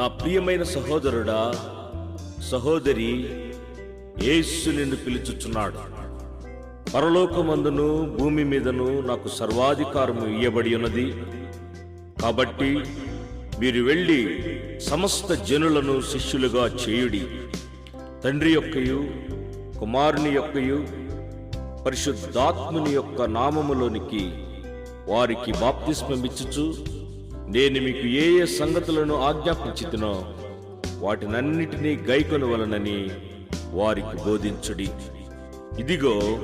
నా ప్రియమైన సహోదరుడా, సహోదరి, యేసు నిన్ను పిలుచుచున్నాడు. పరలోకమందును భూమి మీదను నాకు సర్వాధికారము ఇయ్యబడి ఉన్నది. కాబట్టి మీరు వెళ్ళి సమస్త జనులను శిష్యులుగా చేయుడి. తండ్రి యొక్కయు కుమారుని యొక్కయు పరిశుద్ధాత్ముని యొక్క నామములోనికి వారికి బాప్తిస్మమిచ్చుచు నేను మీకు ఏ ఏ సంగతులను ఆజ్ఞాపించితినో వాటినన్నిటినీ గైకొనవలనని వారికి బోధించుడి. ఇదిగో,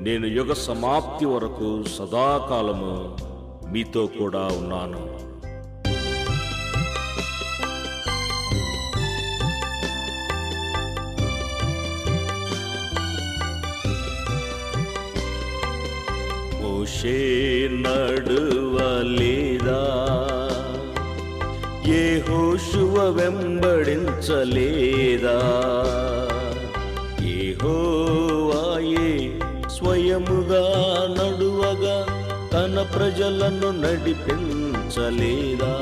నేను యుగ సమాప్తి వరకు సదాకాలము మీతో కూడా ఉన్నాను. మోషే నడువలేదా? యెహోషువ వెంబడించలేదా? యెహోవాయే స్వయముగా నడువగా తన ప్రజలను నడిపించలేదా?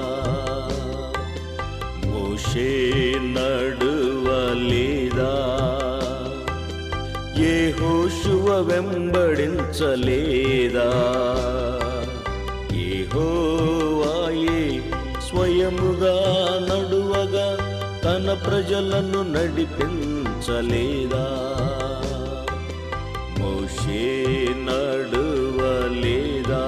మోషే నడువలేదా? యెహోషువ వెంబడించలేదా? యెహోవాయే స్వయముగా నడువగా తన ప్రజలను నడిపించలేదా? మోషే నడువలేదా?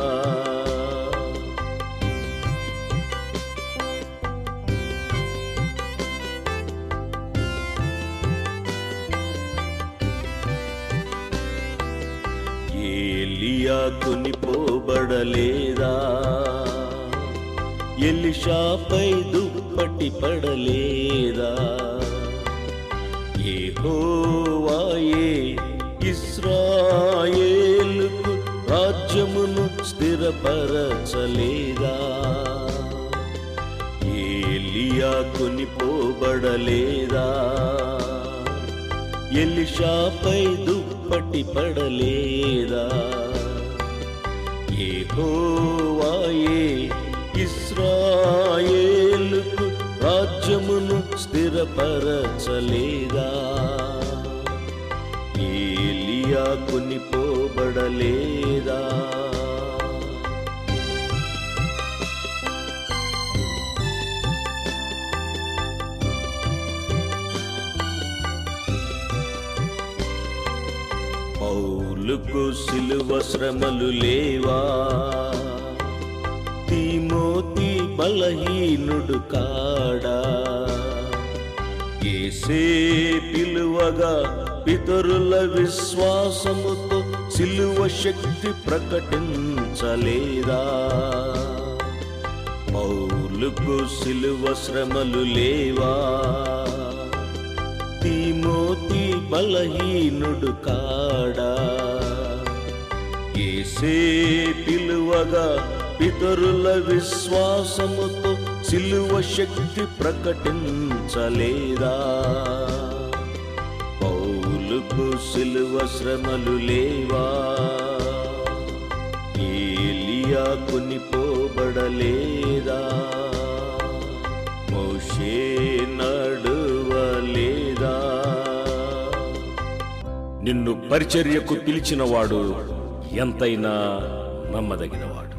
ఏలియా కొనిపోబడలేదా? ఎలీషాపై దుప్పటి పడలేదా? యెహోవాయే ఇశ్రాయేలుకు రాజ్యమును స్థిరపరచలేదా? ఏలియా కొనిపోబడలేదా? ఎలీషాపై దుప్పటి పడలేదా? యెహోవాయే ఇశ్రాయేలుకు రాజ్యమును స్థిరపరచలేదా? ఏలియా కొనిపోబడలేదా? పౌలుకు సిలువ శ్రమలు లేవా? తిమోతి బలహీనుడు కాడా? యేసే పిలువగా పితరుల విశ్వాసముతో సిలువ శక్తి ప్రకటించలేదా? పౌలుకు సిలువ శ్రమలు లేవా? తిమోతి బలహీనుడు కాడా? యేసే పిలువగా పితరుల విశ్వాసముతో సిలువ శక్తి ప్రకటించలేదా? పౌలుకు సిలువ శ్రమలు లేవా? ఏలియా కొనిపోబడలేదా? మోషే నడువలేదా? నిన్ను పరిచర్యకు పిలిచినవాడు ఎంతైనా నమ్మదగినవాడు.